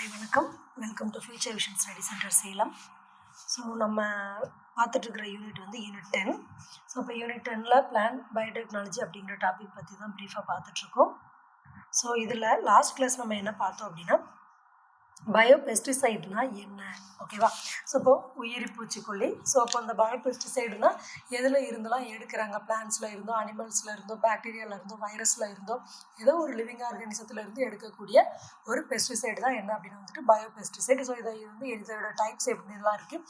Hi வணக்கம். Welcome to future vision study centre Salem. So நம்ம பார்த்துட்ருக்கிற unit வந்து யூனிட் 10. ஸோ இப்போ யூனிட் 10ல் பிளான் பயோடெக்னாலஜி அப்படிங்கிற டாபிக் பற்றி தான் ப்ரீஃபாக பார்த்துட்ருக்கோம். ஸோ இதில் லாஸ்ட் கிளாஸ் நம்ம என்ன பார்த்தோம் அப்படின்னா பயோபெஸ்டிசைட்னா என்ன, ஓகேவா? ஸோ இப்போது உயிரி பூச்சிக்கொல்லி. ஸோ அப்போ அந்த பயோபெஸ்டிசைடுனா எதில் இருந்தெல்லாம் எடுக்கிறாங்க? பிளான்ஸில் இருந்தோ, அனிமல்ஸில் இருந்தோ, பாக்டீரியாவில் இருந்தோ, வைரஸில் இருந்தோ, ஏதோ ஒரு லிவிங் ஆர்கானிசத்தில் இருந்து எடுக்கக்கூடிய ஒரு பெஸ்டிசைடு தான் என்ன அப்படின்னு வந்துட்டு பயோபெஸ்டிசைடு. ஸோ இதோட டைப்ஸ் எப்படிலாம் இருக்குது,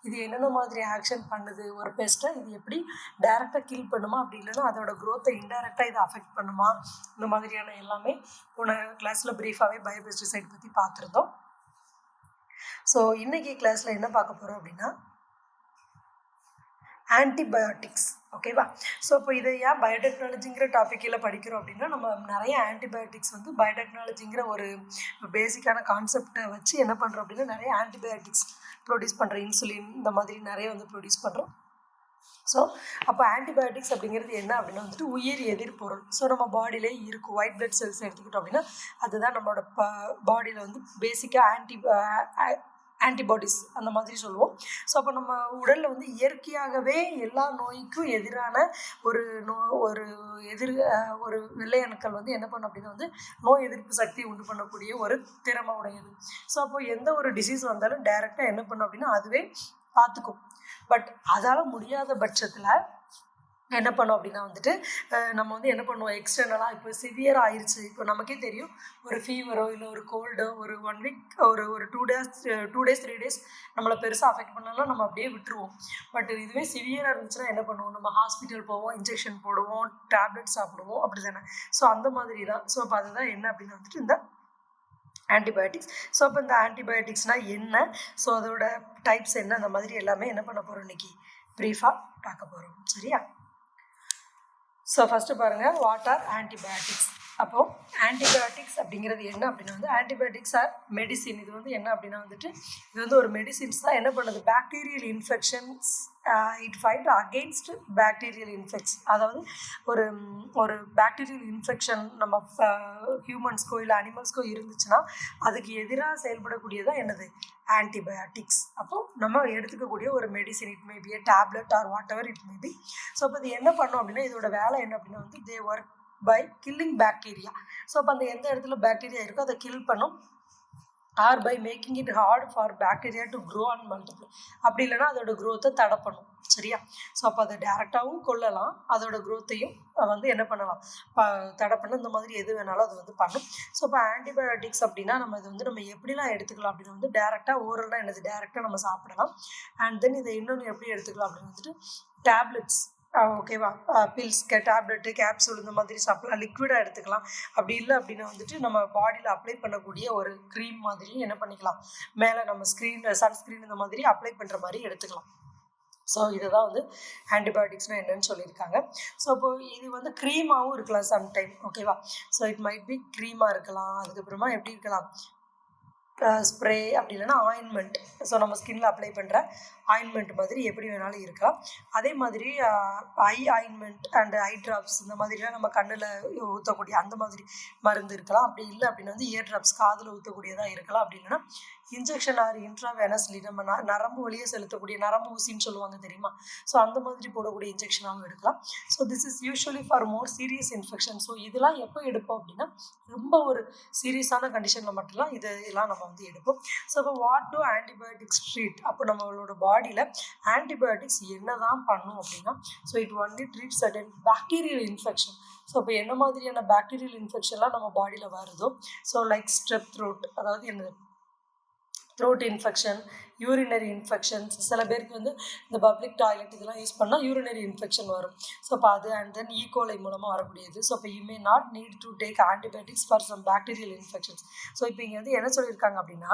இது என்னென்ன மாதிரி ஆக்ஷன் பண்ணுது, ஒரு பெஸ்ட்டை இது எப்படி டைரெக்டாக கில் பண்ணுமா, அப்படி இல்லைன்னா அதோட க்ரோத்தை இன்டைரக்டாக இதை அஃபெக்ட் பண்ணுமா, இந்த மாதிரியான எல்லாமே போன கிளாஸில் ப்ரீஃபாகவே பயோபெஸ்டிசைட் பற்றி பார்த்துருந்தோம். ஸோ இன்றைக்கி கிளாஸில் என்ன பார்க்க போகிறோம் அப்படின்னா ஆன்டிபயோட்டிக்ஸ், ஓகேவா? ஸோ இப்போ இதை ஏன் பயோடெக்னாலஜிங்கிற டாப்பிக்கில் படிக்கிறோம் அப்படின்னா, நம்ம நிறைய ஆன்டிபயோட்டிக்ஸ் வந்து பயோடெக்னாலஜிங்கிற ஒரு பேசிக்கான கான்செப்டை வச்சு என்ன பண்ணுறோம் அப்படின்னா நிறைய ஆன்டிபயோட்டிக்ஸ் ப்ரொடியூஸ் பண்ணுறோம். இன்சுலின் இந்த மாதிரி நிறைய வந்து ப்ரொடியூஸ் பண்ணுறோம். ஸோ அப்போ ஆன்டிபயோட்டிக்ஸ் அப்படிங்கிறது என்ன அப்படின்னா வந்துட்டு உயிர் எதிர்ப்பொருள். ஸோ நம்ம பாடியிலே இருக்கும். ஒயிட் பிளட் செல்ஸ் எடுத்துக்கிட்டோம் அப்படின்னா அதுதான் நம்மளோட பாடியில் வந்து பேசிக்காக ஆன்டிபாடிஸ் அந்த மாதிரி சொல்லுவோம். ஸோ அப்போ நம்ம உடலில் வந்து இயற்கையாகவே எல்லா நோய்க்கும் எதிரான ஒரு வெள்ளை அணுக்கள் வந்து என்ன பண்ணும் அப்படின்னா வந்து நோய் எதிர்ப்பு சக்தி உண்டு பண்ணக்கூடிய ஒரு திறமை உடையது. ஸோ அப்போ எந்த ஒரு டிசீஸ் வந்தாலும் டைரெக்டாக என்ன பண்ணும் அப்படின்னா அதுவே பார்த்துக்கும். பட் அதால் முடியாத பட்சத்தில் என்ன பண்ணோம் அப்படின்னா வந்துட்டு நம்ம வந்து என்ன பண்ணுவோம், எக்ஸ்டர்னலாக இப்போ சிவியர் ஆயிடுச்சு, இப்போ நமக்கே தெரியும், ஒரு ஃபீவரோ இல்லை ஒரு கோல்டோ ஒரு 1 வீக் ஒரு 2 days 3 days நம்மளை பெருசாக அஃபெக்ட் பண்ணாலும் நம்ம அப்படியே விட்டுருவோம். பட் இதுவே சிவியராக இருந்துச்சுன்னா என்ன பண்ணுவோம், நம்ம ஹாஸ்பிட்டல் போவோம், இன்ஜெக்ஷன் போடுவோம், டேப்லெட் சாப்பிடுவோம், அப்படி தானே? ஸோ அந்த மாதிரி தான். ஸோ அப்போ அதுதான் என்ன அப்படின்னா வந்துட்டு இந்த ஆன்டிபயோட்டிக்ஸ். ஸோ அப்போ இந்த ஆன்டிபயோட்டிக்ஸ்னால் என்ன, ஸோ அதோட டைப்ஸ் என்ன, அந்த மாதிரி எல்லாமே என்ன பண்ண போகிறோம் இன்றைக்கி ப்ரீஃபாக பார்க்க போகிறோம், சரியா? ஸோ ஃபஸ்ட்டு பாருங்கள், வாட் ஆர் ஆன்டிபயோட்டிக்ஸ். அப்போது ஆன்டிபயோட்டிக்ஸ் அப்படிங்கிறது என்ன அப்படின்னா வந்து ஆன்டிபயோட்டிக்ஸ் ஆர் மெடிசின். இது வந்து என்ன அப்படின்னா வந்துட்டு இது வந்து ஒரு மெடிசின்ஸ் தான். என்ன பண்ணுது, bacterial infections it fight against bacterial infection. அதாவது ஒரு பாக்டீரியல் இன்ஃபெக்ஷன் நம்ம ஹியூமன்ஸ்க்கோ இல்லை அனிமல்ஸ்க்கோ இருந்துச்சுன்னா அதுக்கு எதிராக செயல்படக்கூடியதான் என்னது, ஆன்டிபயோட்டிக்ஸ். அப்போது நம்ம எடுத்துக்கக்கூடிய ஒரு medicine, it may be a tablet or whatever it may be. So அப்போ இது என்ன பண்ணோம் அப்படின்னா இதோட வேலை என்ன அப்படின்னா வந்து they work by killing bacteria. So அப்போ அந்த எந்த இடத்துல பாக்டீரியா இருக்கோ அதை கில் பண்ணும். Or by making it hard for bacteria to grow and multiply. அப்படி இல்லைன்னா அதோட க்ரோத்தை தடை பண்ணும், சரியா? ஸோ அப்போ அதை டேரெக்டாகவும் கொல்லலாம், அதோட க்ரோத்தையும் வந்து என்ன பண்ணலாம், தடை பண்ண, இந்த மாதிரி எது வேணாலும் அது வந்து பண்ணும். ஸோ இப்போ ஆன்டிபயோட்டிக்ஸ் அப்படின்னா நம்ம இது வந்து நம்ம எப்படிலாம் எடுத்துக்கலாம் அப்படின்னு வந்து டேரெக்டாக ஓரலாக என்னது டேரெக்டாக நம்ம சாப்பிடலாம். அண்ட் தென் இதை இன்னொன்று எப்படி எடுத்துக்கலாம் அப்படின்னு வந்துட்டு டேப்லெட்ஸ், ஓகேவா? பில்ஸ், டேப்லெட்டு, கேப்சூல் இந்த மாதிரி சாப்பிடலாம், லிக்விடாக எடுத்துக்கலாம். அப்படி இல்லை அப்படின்னா வந்துட்டு நம்ம பாடியில் அப்ளை பண்ணக்கூடிய ஒரு க்ரீம் மாதிரி என்ன பண்ணிக்கலாம், மேலே நம்ம சன்ஸ்க்ரீன் இந்த மாதிரி அப்ளை பண்ணுற மாதிரி எடுத்துக்கலாம். ஸோ இதுதான் வந்து ஆன்டிபயோட்டிக்ஸ்னால் என்னன்னு சொல்லியிருக்காங்க. ஸோ இப்போது இது வந்து க்ரீமாகவும் இருக்கலாம் சம்டைம், ஓகேவா? ஸோ இட் மைட் பி க்ரீமாக இருக்கலாம், அதுக்கப்புறமா எப்படி இருக்கலாம், ஸ்ப்ரே, அப்படி இல்லைன்னா ஆயின்மெண்ட். ஸோ நம்ம ஸ்கின்ல அப்ளை பண்ணுற ஆயின்மெண்ட் மாதிரி எப்படி வேணாலும் இருக்கலாம். அதே மாதிரி ஐ ஆயின்மெண்ட் அண்ட் ஐ ட்ராப்ஸ் இந்த மாதிரிலாம் நம்ம கண்ணில் ஊற்றக்கூடிய அந்த மாதிரி மருந்து இருக்கலாம். அப்படி இல்லை அப்படின்னா வந்து இயர் ட்ராப்ஸ் காதில் ஊற்றக்கூடியதாக இருக்கலாம். அப்படி இல்லைன்னா இன்ஜெக்ஷன் ஆர் இன்ட்ராவேனஸ்லி நம்ம நரம்பு வழியே செலுத்தக்கூடிய நரம்பு ஊசின்னு சொல்லுவாங்க தெரியுமா? ஸோ அந்த மாதிரி போடக்கூடிய இன்ஜெக்ஷனாகவும் எடுக்கலாம். So this is usually for more serious infection. So இதெல்லாம் எப்போ எடுப்போம் அப்படின்னா ரொம்ப ஒரு சீரியஸான கண்டிஷனில் மட்டும்தான் இதெல்லாம் நம்ம வந்து எடுப்போம். ஸோ இப்போ வாட் டு ஆன்டிபயோட்டிக்ஸ் ட்ரீட், அப்போ நம்மளோட பாடியில் ஆன்டிபயோட்டிக்ஸ் என்ன தான் பண்ணும் அப்படின்னா so it only treat certain bacterial infection. So இப்போ என்ன மாதிரியான பாக்டீரியல் இன்ஃபெக்ஷன்லாம் நம்ம பாடியில் வருதோ, ஸோ லைக் ஸ்ட்ரெப் த்ரோட், அதாவது என்னது த்ரோட் இன்ஃபெக்ஷன், யூரினரி இன்ஃபெக்ஷன்ஸ், சில பேருக்கு வந்து இந்த பப்ளிக் டாய்லெட் இதெல்லாம் யூஸ் பண்ணால் யூரினரி இன்ஃபெக்ஷன் வரும். ஸோ அப்போ அது அண்ட் தென் ஈகோலை மூலமாக வரக்கூடியது. ஸோ இப்போ you may not need to take antibiotics for some bacterial infections. So இப்போ இங்கே வந்து என்ன சொல்லியிருக்காங்க அப்படின்னா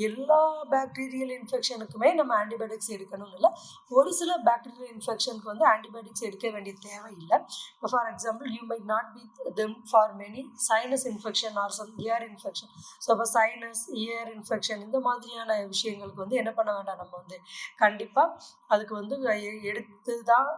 எல்லா பாக்டீரியல் இன்ஃபெக்ஷனுக்குமே நம்ம ஆன்டிபயோட்டிக்ஸ் எடுக்கணும்னு இல்லை, ஒரு சில பாக்டீரியல் இன்ஃபெக்ஷனுக்கு வந்து ஆன்டிபயோட்டிக்ஸ் எடுக்க வேண்டிய தேவை இல்லை. இப்போ for example you might not be them for many sinus infection or some ear infection. So அப்போ சைனஸ், இயர் இன்ஃபெக்ஷன் இந்த மாதிரி மாதிரியான விஷயங்களுக்கு வந்து என்ன பண்ண வேண்டாம், நம்ம வந்து கண்டிப்பாக அதுக்கு வந்து எடுத்து தான்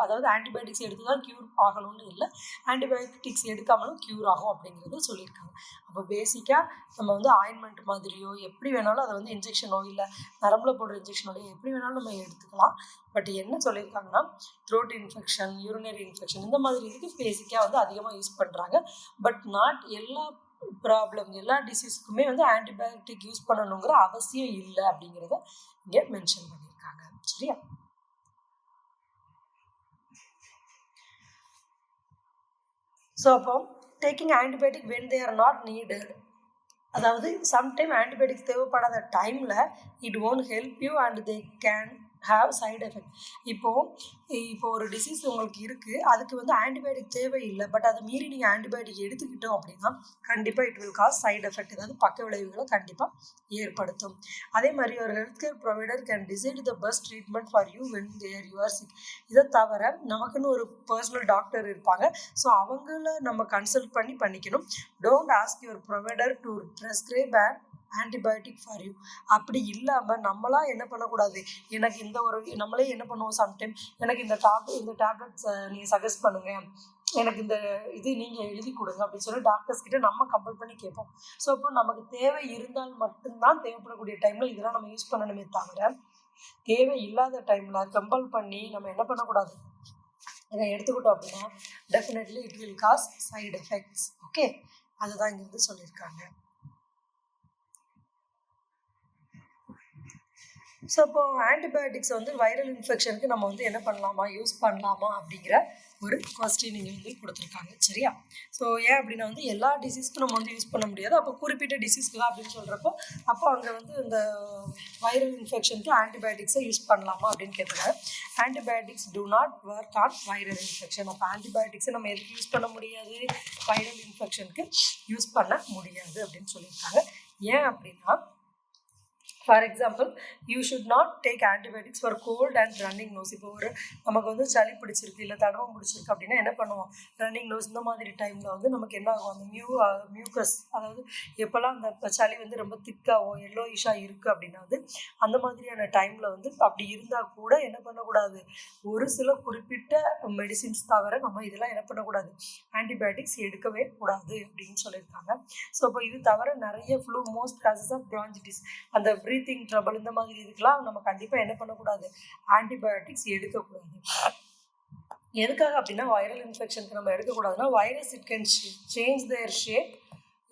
அதாவது ஆன்டிபயோட்டிக்ஸ் எடுத்து தான் க்யூர் ஆகணும்னு இல்லை, ஆன்டிபயோட்டிக்ஸ் எடுக்காமலும் க்யூர் ஆகும் அப்படிங்கிறத சொல்லியிருக்காங்க. அப்போ பேசிக்காக நம்ம வந்து ஆயின்மெண்ட் மாதிரியோ எப்படி வேணாலும் அதை வந்து இன்ஜெக்ஷனோ இல்லை நரம்புல போடுற இன்ஜெக்ஷனோட எப்படி வேணாலும் நம்ம எடுத்துக்கலாம். பட் என்ன சொல்லியிருக்காங்கன்னா த்ரோட் இன்ஃபெக்ஷன், யூரினரி இன்ஃபெக்ஷன் இந்த மாதிரி இதுக்கு பேசிக்காக வந்து அதிகமாக யூஸ் பண்ணுறாங்க. பட் நாட் எல்லா ப்ராப்ளம் எல்லா டிசீஸ்க்குமே வந்து ஆன்டிபயோட்டிக் யூஸ் பண்ணணுங்கிற அவசியம் இல்லை அப்படிங்கிறத இங்கே மென்ஷன் பண்ணியிருக்காங்க. சரியா? ஸோ அப்போ taking antibiotic when they are not needed, அதாவது சம்டைம் ஆன்டிபயோட்டிக்ஸ் தேவைப்படாத டைமில் it won't help you and they can have side effect. இப்போ ஒரு டிசீஸ் உங்களுக்கு இருக்குது, அதுக்கு வந்து ஆன்டிபயோட்டிக் தேவையில்லை, பட் அதை மீறி நீங்கள் ஆன்டிபயோட்டிக் எடுத்துக்கிட்டோம் அப்படின்னா கண்டிப்பாக it will cause side effect, அதாவது பக்க விளைவுகளை கண்டிப்பாக ஏற்படுத்தும். அதே மாதிரி ஒரு health care provider can decide the best treatment for you when there you are sick. இதை தவிர நமக்குன்னு ஒரு பர்சனல் டாக்டர் இருப்பாங்க, ஸோ அவங்கள நம்ம கன்சல்ட் பண்ணிக்கணும். Don't ask your provider to prescribe and antibiotic for you. அப்படி இல்லாமல் நம்மளாம் என்ன பண்ணக்கூடாது, எனக்கு இந்த ஒரு நம்மளே என்ன பண்ணுவோம் சம்டைம், எனக்கு இந்த டேப்லெட்ஸ் நீங்கள் சஜஸ்ட் பண்ணுங்கள், எனக்கு இந்த இது நீங்கள் எழுதி கொடுங்க அப்படின்னு சொல்லி டாக்டர்ஸ் கிட்ட நம்ம கம்பல் பண்ணி கேட்போம். ஸோ இப்போ நமக்கு தேவை இருந்தால் மட்டும்தான் தேவைப்படக்கூடிய டைமில் இதெல்லாம் நம்ம யூஸ் பண்ணணுமே தவிர தேவை இல்லாத டைமில் கம்பல் பண்ணி நம்ம என்ன பண்ணக்கூடாது, இதை எடுத்துக்கிட்டோம் அப்படின்னா definitely it will cos side effects. Okay, அதுதான் இங்கே வந்து சொல்லியிருக்காங்க. ஸோ இப்போ ஆன்டிபயோட்டிக்ஸ் வந்து வைரல் இன்ஃபெக்ஷனுக்கு நம்ம வந்து என்ன பண்ணலாமா, யூஸ் பண்ணலாமா அப்படிங்கிற ஒரு கொஸ்டின் இங்கே வந்து கொடுத்துருக்காங்க. சரியா? ஸோ ஏன் அப்படின்னா வந்து எல்லா டிசீஸ்க்கும் நம்ம வந்து யூஸ் பண்ண முடியாது, அப்போ குறிப்பிட்ட டிசீஸ்க்கு தான் அப்படின்னு சொல்கிறப்போ அப்போ அங்கே வந்து இந்த வைரல் இன்ஃபெக்ஷனுக்கு ஆன்டிபயோட்டிக்ஸை யூஸ் பண்ணலாமா அப்படின்னு கேட்டிருக்காங்க. Antibiotics do not work on viral infection. அப்போ ஆன்டிபயோட்டிக்ஸை நம்ம எதுக்கு யூஸ் பண்ண முடியாது, வைரல் இன்ஃபெக்ஷனுக்கு யூஸ் பண்ண முடியாது அப்படின்னு சொல்லியிருக்காங்க. ஏன் அப்படின்னா for example you should not take antibiotics for cold and running nose. இப்போ ஒரு நமக்கு வந்து சளி பிடிச்சிருக்கு இல்லை தடவம் பிடிச்சிருக்கு அப்படின்னா என்ன பண்ணுவோம், ரன்னிங் நோஸ் இந்த மாதிரி டைமில் வந்து நமக்கு என்ன ஆகும், அந்த மியூக்கஸ், அதாவது எப்போல்லாம் அந்த சளி வந்து ரொம்ப திக்காகவும் எல்லோயிஷாக இருக்குது அப்படின்னா வந்து அந்த மாதிரியான டைமில் வந்து அப்படி இருந்தால் கூட என்ன பண்ணக்கூடாது, ஒரு சில குறிப்பிட்ட மெடிசின்ஸ் தவிர நம்ம இதெல்லாம் என்ன பண்ணக்கூடாது, ஆன்டிபயோட்டிக்ஸ் எடுக்கவே கூடாது அப்படின்னு சொல்லியிருக்காங்க. ஸோ இப்போ இது தவிர நிறைய ஃப்ளூ, மோஸ்ட் காசஸ் ஆஃப் பிரான்ஜிட்டிஸ், அந்த ப்ரீத்திங் ட்ரபிள் இந்த மாதிரி இதுக்கெல்லாம் நம்ம கண்டிப்பாக என்ன பண்ணக்கூடாது, ஆன்டிபயோட்டிக்ஸ் எடுக்கக்கூடாது. எதுக்காக அப்படின்னா வைரல் இன்ஃபெக்ஷனுக்கு நம்ம எடுக்கக்கூடாதுன்னா virus it can change their shape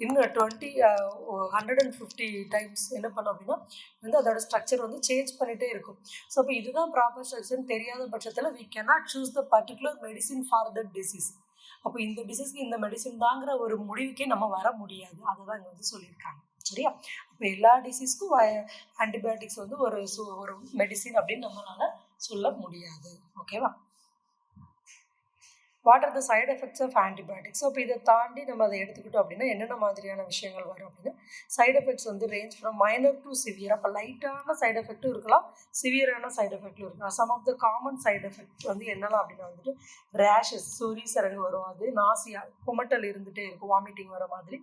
இன்னும் 150 டைம்ஸ் என்ன பண்ணோம் அப்படின்னா வந்து அதோட ஸ்ட்ரக்சர் வந்து சேஞ்ச் பண்ணிகிட்டே இருக்கும். ஸோ அப்போ இதுதான் ப்ராப்பர் ஸ்ட்ரக்சர்னு தெரியாத பட்சத்தில் we cannot choose the particular medicine for the disease. அப்போ இந்த டிசீஸ்க்கு இந்த மெடிசின் தாங்கிற ஒரு முடிவுக்கே நம்ம வர முடியாது, அதை தான் இங்கே வந்து சொல்லியிருக்காங்க. சரியா? அப்போ எல்லா டிசீஸ்க்கும் ஆன்டிபயோட்டிக்ஸ் வந்து ஒரு மெடிசின் அப்படின்னு நம்மளால சொல்ல முடியாது. ஓகேவா? What are the side effects of antibiotics? So இப்போ இதை தாண்டி நம்ம அதை எடுத்துக்கிட்டோம் அப்படின்னா என்னென்ன மாதிரியான விஷயங்கள் வரும் அப்படின்னா சைட் எஃபெக்ட்ஸ் வந்து range from minor to severe. அப்போ லைட்டான சைட் எஃபெக்ட்டும் இருக்கலாம், சிவியரான சைட் எஃபெக்ட்டும் இருக்கலாம். Some of the common side effect வந்து என்னெல்லாம் அப்படின்னா வந்துட்டு ரேஷஸ், சொறி சிறங்கு வரும், அது நாசியா, குமட்டல் இருந்துகிட்டே இருக்கும், வாமிட்டிங் வர மாதிரி,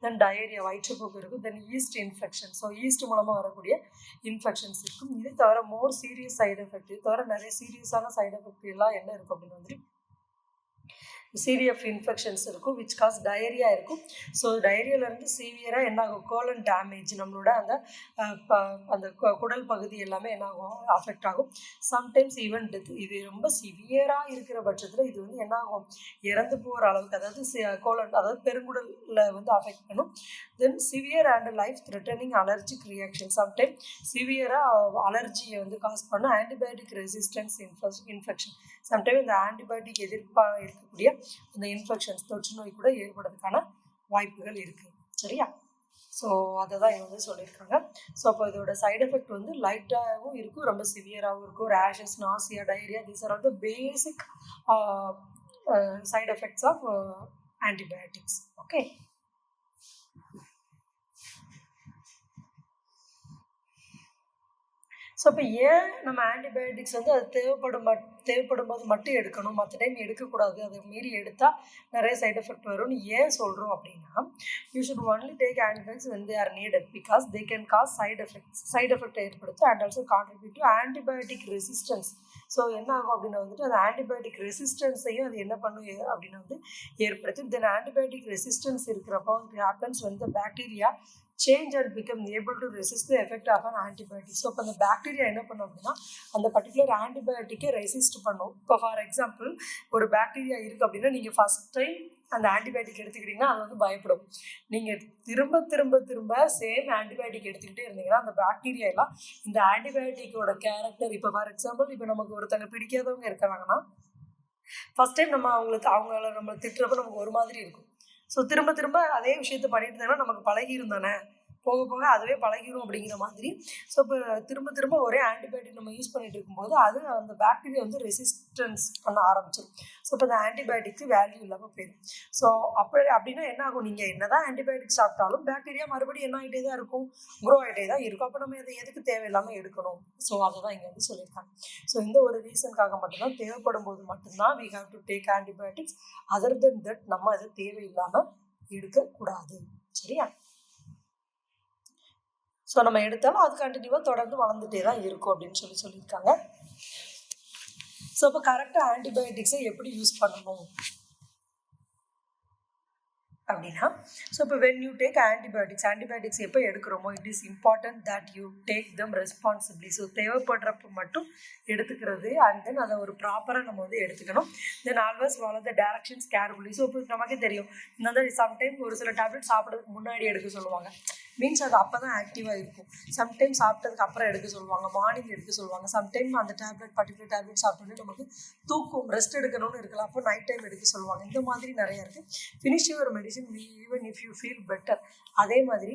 தென் டயரியா, வயிற்றுப்போக்கு இருக்கும், தென் ஈஸ்ட் இன்ஃபெக்ஷன், ஸோ ஈஸ்ட் மூலமாக வரக்கூடிய இன்ஃபெக்ஷன்ஸ் இருக்கும். இது தவிர மோர் சீரியஸ் சைட் எஃபெக்ட், இது தவிர நிறைய சீரியஸான சைட் எஃபெக்ட் எல்லாம் என்ன இருக்கும் அப்படின்னு வந்துட்டு சிவியர் இன்ஃபெக்ஷன்ஸ் இருக்கும், விச் காஸ் டயரியா இருக்கும். ஸோ டயரியாவிலேருந்து சிவியராக என்ன ஆகும், கோலன் டேமேஜ், நம்மளோட அந்த குடல் பகுதி எல்லாமே என்ன ஆகும், அஃபெக்ட் ஆகும். Sometimes even death. இது ரொம்ப சிவியராக இருக்கிற பட்சத்தில் இது வந்து என்ன ஆகும், இறந்து போகிற அளவுக்கு, அதாவது கோலன், அதாவது பெருங்குடலில் வந்து அஃபெக்ட் பண்ணும். Then severe and life threatening allergic reaction, sometime சிவியராக அலர்ஜியை வந்து காஸ் பண்ணும். ஆன்டிபயோட்டிக் ரெசிஸ்டன்ஸ் இன்ஃபெக்ஷன், சம்டைம் இந்த ஆன்டிபயோட்டிக் எதிர்ப்பாக இருக்கக்கூடிய அந்த இன்ஃபெக்ஷன்ஸ், தொற்று நோய் கூட ஏற்படுறதுக்கான வாய்ப்புகள் இருக்குது. சரியா? ஸோ அதை தான் இவங்க வந்து சொல்லியிருக்காங்க. ஸோ அப்போ இதோட சைட் எஃபெக்ட் வந்து லைட்டாகவும் இருக்கும், ரொம்ப சிவியராகவும் இருக்கும். Rashes, nausea, diarrhoea, these are all the basic side effects of antibiotics. Okay. So இப்போ ஏன் நம்ம ஆன்டிபயோட்டிக்ஸ் வந்து அது தேவைப்படும் போது மட்டும் எடுக்கணும், மற்ற டைம் எடுக்கக்கூடாது, அதை மீறி எடுத்தால் நிறைய சைட் எஃபெக்ட் வரும்னு ஏன் சொல்கிறோம் அப்படின்னா, you should only take antibiotics when they are needed because they can cause side effect ஏற்படுத்தும் and also contribute to antibiotic resistance. So என்ன ஆகும் அப்படின்னா வந்துட்டு அந்த ஆன்டிபயோட்டிக் ரெசிஸ்டன்ஸையும் அது என்ன பண்ணும் அப்படின்னா வந்து ஏற்படுத்தும். தென் ஆன்டிபயோட்டிக் ரெசிஸ்டன்ஸ் இருக்கிறப்போ it happens when the bacteria change and become able to resist the effect of an antibiotic. So இப்போ அந்த பாக்டீரியா என்ன பண்ணும் அப்படின்னா அந்த பர்டிகுலர் ஆன்டிபயோட்டிக்கை ரெசிஸ்ட் பண்ணும். இப்போ ஃபார் எக்ஸாம்பிள் ஒரு பாக்டீரியா இருக்குது அப்படின்னா நீங்கள் ஃபஸ்ட் டைம் அந்த ஆன்டிபயோட்டிக் எடுத்துக்கிட்டிங்கன்னா அது வந்து பயப்படும். நீங்கள் திரும்ப திரும்ப திரும்ப சேம் ஆன்டிபயோட்டிக் எடுத்துக்கிட்டே இருந்தீங்கன்னா அந்த பாக்டீரியா எல்லாம் இந்த ஆன்டிபயோட்டிக்கோட கேரக்டர், இப்போ ஃபார் எக்ஸாம்பிள் இப்போ நமக்கு ஒருத்தங்க பிடிக்காதவங்க இருக்கிறாங்கன்னா ஃபஸ்ட் டைம் அவங்கள நம்ம திட்டுறப்ப நமக்கு ஒரு மாதிரி இருக்கும். ஸோ திரும்ப திரும்ப அதே விஷயத்த பண்ணிட்டு இருந்தாங்கன்னா நமக்கு பழகிரும் தானே, போக போக அதுவே பழகிடும் அப்படிங்கிற மாதிரி. ஸோ இப்போ திரும்ப திரும்ப ஒரே ஆன்டிபயோட்டிக் நம்ம யூஸ் பண்ணிட்டு இருக்கும்போது அது அந்த பாக்டீரியா வந்து ரெசிஸ்டன்ஸ் பண்ண ஆரம்பிச்சிடும். ஸோ இப்போ அந்த ஆன்டிபயோட்டிக்கு வேல்யூ இல்லாமல் போயிடும். ஸோ அப்படின்னா என்ன ஆகும், நீங்கள் என்ன தான் ஆன்டிபயோட்டிக் சாப்பிட்டாலும் பாக்டீரியா மறுபடியும் என்ன ஆகிட்டே தான் இருக்கும், க்ரோ ஆகிட்டே தான் இருக்கும். அப்போ நம்ம இதை எதுக்கு தேவையில்லாமல் எடுக்கணும்? ஸோ அதை தான் இங்கே வந்து சொல்லியிருக்காங்க. ஸோ இந்த ஒரு ரீசனுக்காக மட்டும்தான், தேவைப்படும் போது மட்டும்தான் we have to take antibiotics. other than that நம்ம அதை தேவையில்லாமல் எடுக்கக்கூடாது. சரியா? ஸோ நம்ம எடுத்தாலும் அது கண்டினியூவாக தொடர்ந்து வளர்ந்துட்டே தான் இருக்கும் அப்படின்னு சொல்லியிருக்காங்க. ஸோ இப்போ கரெக்டாக ஆன்டிபயோட்டிக்ஸை எப்படி யூஸ் பண்ணணும் அப்படின்னா, ஸோ இப்போ வென் யூ டேக் ஆன்டிபயோட்டிக்ஸ் எப்போ எடுக்கிறோமோ it is important that you take them responsibly. So தேவைப்படுறப்ப மட்டும் எடுத்துக்கிறது அண்ட் தென் அதை ஒரு ப்ராப்பராக நம்ம வந்து எடுத்துக்கணும். Then always follow the directions carefully. So இப்போ நமக்கே தெரியும் இந்த மாதிரி சம்டைம் ஒரு சில டேப்லெட் சாப்பிட்றதுக்கு முன்னாடி எடுக்க சொல்லுவாங்க, மீன்ஸ் அது அப்போ தான் ஆக்டிவாக இருக்கும். சம்டைம் சாப்பிட்டதுக்கு அப்புறம் எடுக்க சொல்லுவாங்க, மார்னிங் எடுக்க சொல்லுவாங்க. சம்டைம் அந்த பர்டிகுலர் டேப்லெட் சாப்பிட்டோன்னே நமக்கு தூக்கம், ரெஸ்ட் எடுக்கணும்னு இருக்கலாம், அப்போ நைட் டைம் எடுக்க சொல்லுவாங்க. இந்த மாதிரி நிறையா இருக்குது. Finish your medicine even if you feel better. அதே மாதிரி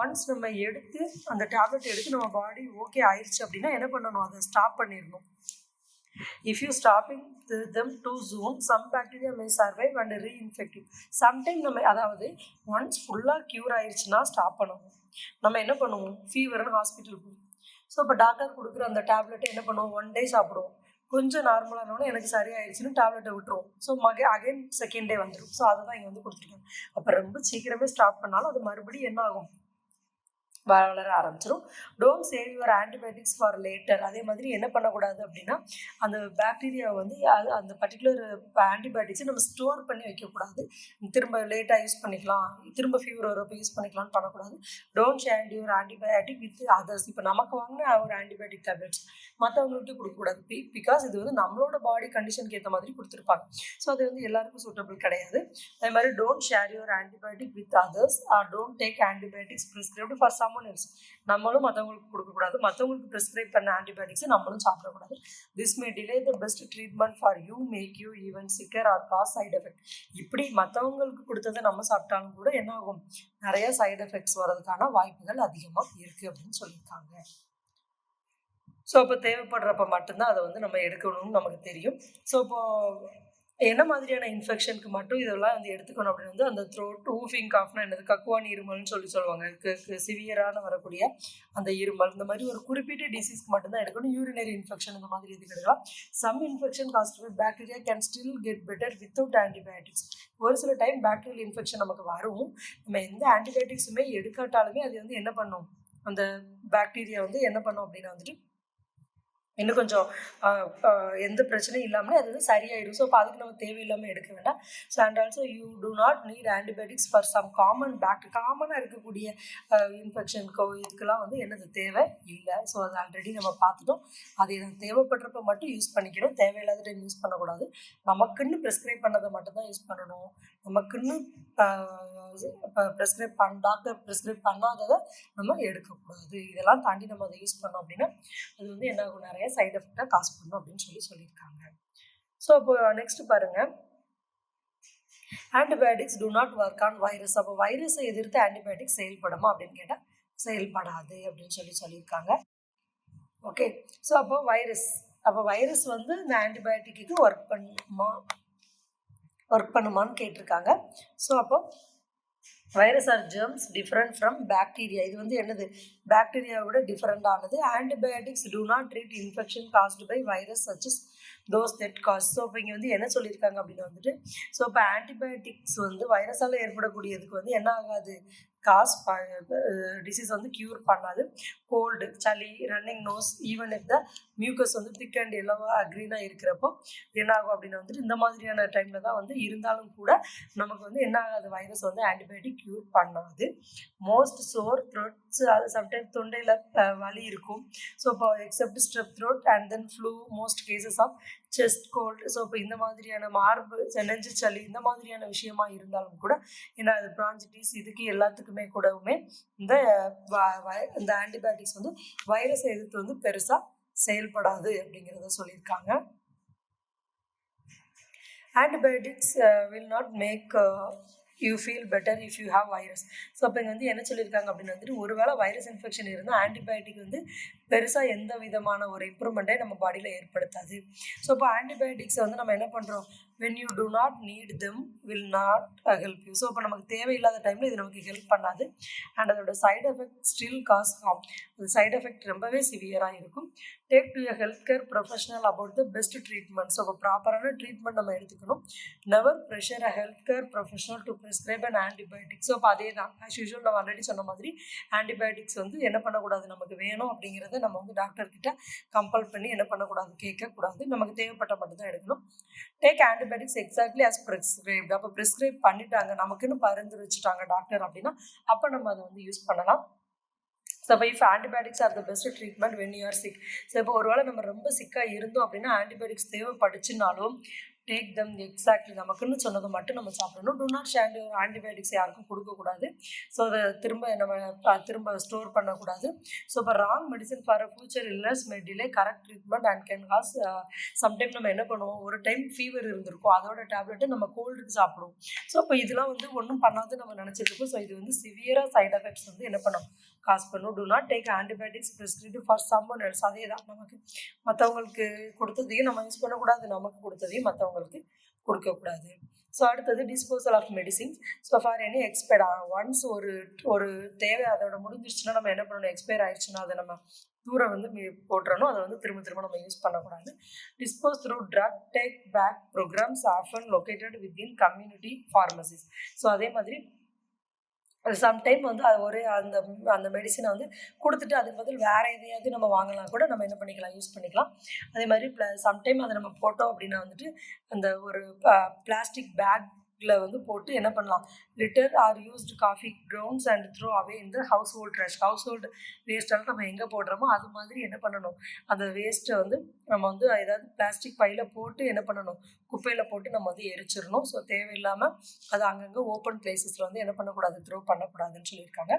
ஒன்ஸ் நம்ம எடுத்து அந்த டேப்லெட் எடுத்து நம்ம பாடி ஓகே ஆயிடுச்சு அப்படின்னா என்ன பண்ணணும், அதை ஸ்டாப் பண்ணிடணும். If you stopping them too soon, some bacteria may survive and reinfect you. Sometime நம்ம அதாவது ஒன்ஸ் ஃபுல்லாக க்யூர் ஆயிடுச்சுன்னா ஸ்டாப் பண்ணணும். நம்ம என்ன பண்ணுவோம், ஃபீவர்னு ஹாஸ்பிட்டல் போவோம். ஸோ இப்போ டாக்டர் கொடுக்குற அந்த டேப்லெட்டை என்ன பண்ணுவோம், 1 day சாப்பிடுவோம். கொஞ்சம் நார்மலானோடனே எனக்கு சரியாயிடுச்சுன்னு டேப்லெட்டை விட்டுருவோம். ஸோ அகைன் செகண்ட் டே வந்துடும். ஸோ அதை தான் இங்கே வந்து கொடுத்துருக்காங்க. அப்போ ரொம்ப சீக்கிரமே ஸ்டாப் பண்ணாலும் அது மறுபடியும் என்ன ஆகும், வளர ஆரம்பிச்சிடும். Don't save your antibiotics for later. அதே மாதிரி என்ன பண்ணக்கூடாது அப்படின்னா அந்த பாக்டீரியா வந்து அந்த பர்டிகுலர் ஆன்டிபயோட்டிக்ஸை நம்ம ஸ்டோர் பண்ணி வைக்கக்கூடாது. திரும்ப லேட்டாக யூஸ் பண்ணிக்கலாம், திரும்ப ஃபீவர் வரப்போ யூஸ் பண்ணிக்கலாம்னு பண்ணக்கூடாது. Don't share your antibiotic with others. இப்போ நமக்கு வாங்கின ஒரு ஆன்டிபயோட்டிக் டேப்லெட்ஸ் மற்றவங்களுக்கு கொடுக்கக்கூடாது. பிகாஸ் இது வந்து நம்மளோட பாடி கண்டிஷனுக்கு ஏற்ற மாதிரி கொடுத்துருப்பாங்க. ஸோ அது வந்து எல்லாருக்கும் சூட்டபிள் கிடையாது. அதே மாதிரி don't share your antibiotic with others or don't take antibiotics prescribed for some. நம்மளும் மற்றவங்களுக்கு கொடுக்கக்கூடாது, மற்றவங்களுக்கு ப்ரிஸ்கிரைப் பண்ண ஆன்டிபயோட்டிக்ஸை நம்மளும் சாப்பிடக்கூடாது. This may delay the best treatment for you, make you even sicker or cause side effect. இப்படி மற்றவங்களுக்கு கொடுத்ததை நம்ம சாப்பிட்டாலும் கூட என்ன ஆகும், நிறைய சைடு எஃபெக்ட்ஸ் வர்றதுக்கான வாய்ப்புகள் அதிகமாக இருக்குது அப்படின்னு சொல்லியிருக்காங்க. ஸோ இப்போ தேவைப்படுறப்ப மட்டும்தான் அதை வந்து நம்ம எடுக்கணும்னு நமக்கு தெரியும். ஸோ இப்போது என்ன மாதிரியான இன்ஃபெக்ஷனுக்கு மட்டும் இதெல்லாம் வந்து எடுத்துக்கணும் அப்படின்னு வந்து அந்த த்ரோட் ஊஃபிங் காஃப்னா என்னது, கக்குவான் இருமல்னு சொல்லுவாங்க. சிவியரான வரக்கூடிய அந்த இருமல், இந்த மாதிரி ஒரு குறிப்பிட்ட டிசீஸ்க்கு மட்டும்தான் எடுக்கணும். யூரினரி இன்ஃபெக்ஷன் இந்த மாதிரி எதுக்கு எடுக்கலாம். Some infection caused by bacteria can still get better without antibiotics. ஒரு சில டைம் பாக்டீரியல் இன்ஃபெக்ஷன் நமக்கு வரும், நம்ம எந்த ஆன்டிபயோட்டிக்ஸுமே எடுக்காட்டாலுமே அது வந்து என்ன பண்ணும், அந்த பாக்டீரியா வந்து என்ன பண்ணும் அப்படின்னா வந்துட்டு இன்னும் கொஞ்சம் எந்த பிரச்சனையும் இல்லாமல் அது வந்து சரியாயிடும். ஸோ இப்போ அதுக்கு நம்ம தேவையில்லாமல் எடுக்க வேண்டாம். So and also you do not need antibiotics for some காமனாக இருக்கக்கூடிய இன்ஃபெக்ஷனுக்கோ இதுக்கெல்லாம் வந்து என்னது தேவை இல்லை. ஸோ அது ஆல்ரெடி நம்ம பார்த்துட்டோம். அது தேவைப்படுறப்ப மட்டும் யூஸ் பண்ணிக்கணும், தேவையில்லாத டைம் யூஸ் பண்ணக்கூடாது. நமக்குன்னு ப்ரிஸ்கிரைப் பண்ணதை மட்டும்தான் யூஸ் பண்ணணும். நமக்குன்னு டாக்டர் ப்ரிஸ்கிரைப் பண்ணாததை நம்ம எடுக்கக்கூடாது. இதெல்லாம் தாண்டி நம்ம அதை யூஸ் பண்ணோம் அப்படின்னா அது வந்து என்ன ஆகும், நிறைய சைட் எஃபெக்டாக காசு பண்ணும் அப்படின்னு சொல்லியிருக்காங்க. ஸோ இப்போ நெக்ஸ்ட் பாருங்க, antibiotics do not work on virus. அப்போ வைரஸை எதிர்த்து ஆன்டிபயோட்டிக்ஸ் செயல்படுமா அப்படின்னு கேட்டால் செயல்படாது அப்படின்னு சொல்லியிருக்காங்க. ஓகே, ஸோ அப்போ வைரஸ் வந்து இந்த ஆன்டிபயோட்டிக்கு ஒர்க் பண்ணுமான்னு கேட்டிருக்காங்க. ஸோ அப்போ virus are germs different from bacteria. இது வந்து என்னது, பாக்டீரியாவோட டிஃப்ரெண்ட் ஆனது. Antibiotics do not treat infection caused by virus such as those that cause. So இப்போ இங்கே வந்து என்ன சொல்லியிருக்காங்க அப்படின்னு வந்துட்டு, ஸோ இப்போ ஆன்டிபயோட்டிக்ஸ் வந்து வைரஸால் ஏற்படக்கூடியதுக்கு வந்து என்ன ஆகாது, காஸ் டிசீஸ் வந்து க்யூர் பண்ணாது. கோல்டு, சளி, running nose, even if the mucus வந்து திக் அண்ட் எல்லோவாக க்ரீனாக இருக்கிறப்போ என்ன ஆகும் அப்படின்னு வந்துட்டு, இந்த மாதிரியான டைமில் தான் வந்து இருந்தாலும் கூட நமக்கு வந்து என்ன ஆகாது, வைரஸ் வந்து ஆன்டிபயோட்டிக் க்யூர் பண்ணாது. மோஸ்ட் சோர் த்ரோட்ஸ், அது சம்டைம்ஸ் தொண்டையில் வலி இருக்கும். ஸோ இப்போ except strep throat and then flu, most cases of chest cold. So இப்போ இந்த மாதிரியான மார்பு, நெஞ்சு சளி, இந்த மாதிரியான விஷயமா இருந்தாலும் கூட ஏன்னா அது பிரான்சிட்டிஸ், இதுக்கு எல்லாத்துக்குமே கூடவுமே இந்த ஆன்டிபயோட்டிக்ஸ் வந்து வைரஸை எதிர்த்து வந்து பெருசாக செயல்படாது அப்படிங்கிறத சொல்லியிருக்காங்க. Antibiotics will not make you feel better if you have virus. So அப்போ இங்கே வந்து என்ன சொல்லியிருக்காங்க அப்படின்னு வந்துட்டு, ஒருவேளை வைரஸ் இன்ஃபெக்ஷன் இருந்தால் ஆன்டிபயோட்டிக் வந்து பெருசாக எந்த விதமான ஒரு இம்ப்ரூவ்மெண்ட்டே நம்ம பாடியில் ஏற்படுத்தாது. ஸோ இப்போ ஆன்டிபயோட்டிக்ஸை வந்து நம்ம என்ன பண்ணுறோம், when you do not need them will not help you. So இப்போ நமக்கு தேவையில்லாத டைமில் இது நமக்கு ஹெல்ப் பண்ணாது. அண்ட் அதோட side effect still cause harm. அது சைடு எஃபெக்ட் ரொம்பவே சிவியராக இருக்கும். Take to a health care professional about the best treatment. So இப்போ ப்ராப்பரான ட்ரீட்மெண்ட் நம்ம எடுத்துக்கணும். Never pressure a health care professional to prescribe and antibiotic. So இப்போ அதே தான் ஆஸ் யூஷுவல் நம்ம ஆல்ரெடி சொன்ன மாதிரி ஆன்டிபயோட்டிக்ஸ் வந்து என்ன பண்ணக்கூடாது, நமக்கு வேணும் அப்படிங்கிறத நம்ம வந்து டாக்டர்கிட்ட கம்பல் பண்ணி என்ன பண்ணக்கூடாது, கேட்கக்கூடாது. நமக்கு தேவைப்பட்ட மட்டும் தான் எடுக்கணும். Take antibiotics exactly as prescribed. அப்போ ப்ரிஸ்கிரைப் பண்ணிட்டாங்க, நமக்குன்னு பரிந்துரைச்சிட்டாங்க டாக்டர் அப்படின்னா அப்போ நம்ம அதை வந்து யூஸ் பண்ணலாம். ஸோ இப்போ if antibiotics are the best treatment when you are sick. So இப்போ ஒருவேளை நம்ம ரொம்ப சிக்காக இருந்தோம் அப்படின்னா ஆன்டிபயோட்டிக்ஸ் தேவைப்படுச்சுனாலும் டேக் தம் எக்ஸாக்ட்லி, நமக்குன்னு சொன்னதை மட்டும் நம்ம சாப்பிடணும். டூ நாட் ஷேர் ஆன்டிபயோட்டிக்ஸ் யாருக்கும் கொடுக்கக்கூடாது. ஸோ அதை திரும்ப ஸ்டோர் பண்ணக்கூடாது. ஸோ இப்போ wrong medicine for a future illness May delay correct treatment and can cause. Sometime நம்ம என்ன பண்ணுவோம், ஒரு டைம் ஃபீவர் இருந்திருக்கும், அதோட டேப்லெட்டு நம்ம கோல்டுக்கு சாப்பிடுவோம். ஸோ இப்போ இதெல்லாம் வந்து ஒன்றும் பண்ணாது நம்ம நினச்சிருக்கோம். ஸோ இது வந்து சிவியராக சைட் எஃபெக்ட்ஸ் வந்து என்ன பண்ணும், காஸ் பண்ணும். Do not take antibiotics prescribed for someone else. அதே தான், நமக்கு மற்றவங்களுக்கு கொடுத்ததையும் நம்ம யூஸ் பண்ணக்கூடாது, நமக்கு கொடுத்ததையும் மற்றவங்களுக்கு கொடுக்கக்கூடாது. ஸோ அடுத்தது disposal of medicines. So for any expire ones ஒரு தேவை அதோட முடிஞ்சிருச்சுன்னா நம்ம என்ன பண்ணணும், எக்ஸ்பயர் ஆயிடுச்சுன்னா அதை நம்ம தூரம் வந்து போட்டுறணும். அதை வந்து திரும்ப நம்ம யூஸ் பண்ணக்கூடாது. Dispose through drug take back programs often located within community pharmacies. So அதே மாதிரி சம்டைம் வந்து அது அந்த மெடிசனை வந்து கொடுத்துட்டு அதுக்கு பதில் வேறு எதையாவது நம்ம வாங்கலாம் கூட, நம்ம என்ன பண்ணிக்கலாம், யூஸ் பண்ணிக்கலாம். அதே மாதிரி சம்டைம் அதை நம்ம போட்டோம் அப்படின்னா வந்துட்டு அந்த ஒரு பிளாஸ்டிக் பேக்கில் வந்து போட்டு என்ன பண்ணலாம், litter or used coffee grounds and throw away இந்த household trash. Household வேஸ்ட்டெல்லாம் நம்ம எங்கே போடுறோமோ அது மாதிரி என்ன பண்ணணும், அந்த வேஸ்ட்டை வந்து நம்ம வந்து ஏதாவது பிளாஸ்டிக் பையில் போட்டு என்ன பண்ணணும், குப்பையில் போட்டு நம்ம வந்து எரிச்சிடணும். ஸோ தேவையில்லாமல் அது அங்கங்கே ஓப்பன் பிளேசஸில் வந்து என்ன பண்ணக்கூடாது, த்ரோ பண்ணக்கூடாதுன்னு சொல்லியிருக்காங்க.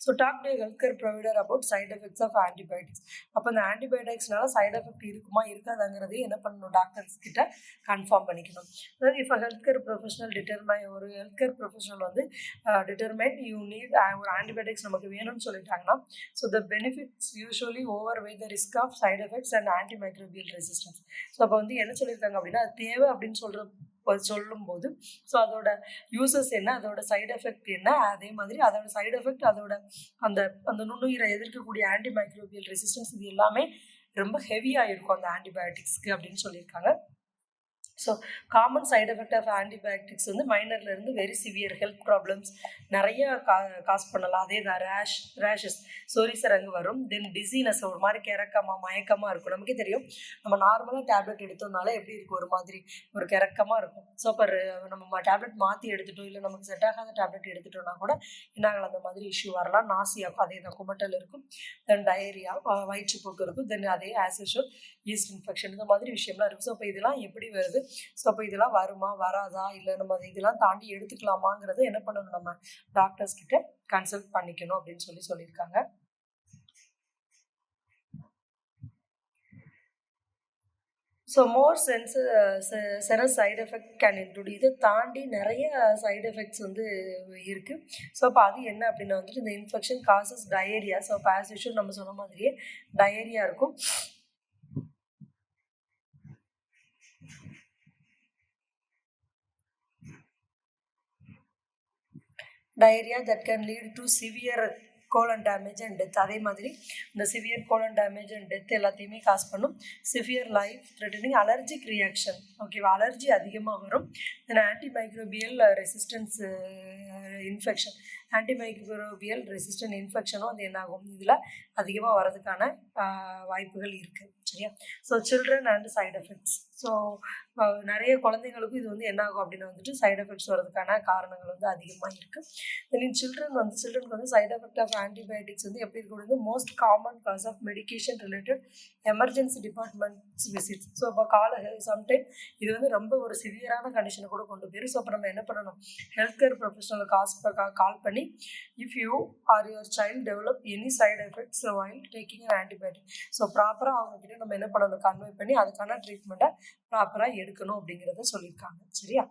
So talk to health care provider about side effects of antibiotics. அப்போ இந்த ஆன்டிபயோட்டிக்ஸ்னால சைட் எஃபெக்ட் இருக்குமா இருக்காதுங்கிறதையும் என்ன பண்ணணும், டாக்டர்ஸ் கிட்ட கன்ஃபார்ம் பண்ணிக்கணும். அதாவது இப்போ ஹெல்த் கேர் ப்ரொஃபஷனல் ஒரு ஹெல்த் கேர் ப்ரொஃபஷனல் வந்து டிட்டர்மைன் யூ நீட் ஒரு ஆன்டிபயோட்டிக்ஸ் நமக்கு வேணும்னு சொல்லிட்டாங்கன்னா, so the benefits usually over weigh the risk of side effects and antimicrobial resistance. So அப்போ வந்து என்ன சொல்லியிருக்காங்க அப்படின்னா, அது தேவை அப்படின்னு சொல்லும்போது ஸோ அதோட யூசஸ் என்ன, அதோட சைடு எஃபெக்ட் என்ன, அதே மாதிரி அதோட சைடு எஃபெக்ட், அதோட அந்த நுண்ணுயிரை எதிர்க்கக்கூடிய ஆன்டிமைக்ரோபியல் ரெசிஸ்டன்ஸ், இது எல்லாமே ரொம்ப ஹெவியாக இருக்கும் அந்த ஆன்டிபயோட்டிக்ஸ்க்கு அப்படின்னு சொல்லியிருக்காங்க. So common side effect of antibiotics வந்து மைனர்லேருந்து வெரி சிவியர் ஹெல்த் ப்ராப்ளம்ஸ் நிறைய காஸ் பண்ணலாம். அதே தான் ரேஷஸ், சொரிசரங்கு வரும். தென் டிசீனஸ், ஒரு மாதிரி கிறக்கமாக மயக்கமாக இருக்கும். நமக்கே தெரியும், நம்ம நார்மலாக டேப்லெட் எடுத்தோம்னால எப்படி இருக்கும், ஒரு மாதிரி ஒரு கிறக்கமாக இருக்கும். ஸோ அப்போ நம்ம டேப்லெட் மாற்றி எடுத்துட்டோம், இல்லை நமக்கு செட் ஆகாத டேப்லெட் எடுத்துட்டோம்னா கூட என்னாகலாம், அந்த மாதிரி இஷ்யூ வரலாம். நாசியாகும், அதே தான் குமட்டல் இருக்கும். தென் டயரியா, வயிற்றுப்போக்கு இருக்கும். தென் அதே ஆஸ் யூஷுவல் ஈஸ்ட் இன்ஃபெக்ஷன், இந்த மாதிரி விஷயம்லாம் இருக்கும். ஸோ இப்போ இதெல்லாம் எப்படி வருது, ஸோ அப்போ இதெல்லாம் வருமா வராதா, இல்லை நம்ம இதெல்லாம் தாண்டி எடுத்துக்கலாமாங்கிறத என்ன பண்ணணும், நம்ம டாக்டர்ஸ் கிட்ட கன்சல்ட் பண்ணிக்கணும் அப்படின்னு சொல்லியிருக்காங்க. So more Ceres side effect can include. இதை தாண்டி நிறைய சைடு எஃபெக்ட்ஸ் வந்து இருக்குது. ஸோ அப்போ அது என்ன அப்படின்னா வந்துட்டு, இந்த இன்ஃபெக்ஷன் காசஸ் டயரியா. ஸோ அப்போ ஆஸ் யூஷுவல் நம்ம சொன்ன மாதிரியே டயரியா இருக்கும். Diarrhoea that can lead to severe colon damage and death. அதே மாதிரி இந்த severe colon damage and death எல்லாத்தையுமே காஸ் பண்ணும். Severe life threatening allergic reaction, ஓகேவா, அலர்ஜி அதிகமாக வரும். Then antimicrobial resistance infection, antimicrobial resistant இன்ஃபெக்ஷனும் அது என்னாகும், இதில் அதிகமாக வர்றதுக்கான வாய்ப்புகள் இருக்குது. சரியா? So children and side effects. So நிறைய குழந்தைங்களுக்கும் இது வந்து என்ன ஆகும் அப்படின்னா வந்துட்டு சைட் எஃபெக்ட்ஸ் வர்றதுக்கான காரணங்கள் வந்து அதிகமாக இருக்குது. தென் இன் சில்ட்ரனுக்கு வந்து சைட் எஃபெக்ட் ஆஃப் ஆன்டிபயோட்டிக்ஸ் வந்து எப்படி இருக்கக்கூடாது, most common cause of medication related emergency departments visits. So இப்போ சம்டைம் இது வந்து ரொம்ப ஒரு சிவியரான கண்டிஷனை கூட கொண்டு போயிடும். ஸோ அப்போ நம்ம என்ன பண்ணணும், ஹெல்த் கேர் ப்ரொஃபஷனலுக்கு கால் பண்ணி if you or your child develop any side effects while taking an antibiotic, so ப்ராப்பராக அவங்ககிட்ட நம்ம என்ன பண்ணணும், கன்வே பண்ணி அதுக்கான ட்ரீட்மெண்ட்டை ப்ராப்பராக எடுக்கணும் அப்படிங்கிறத சொல்லியிருக்காங்க. சரியா?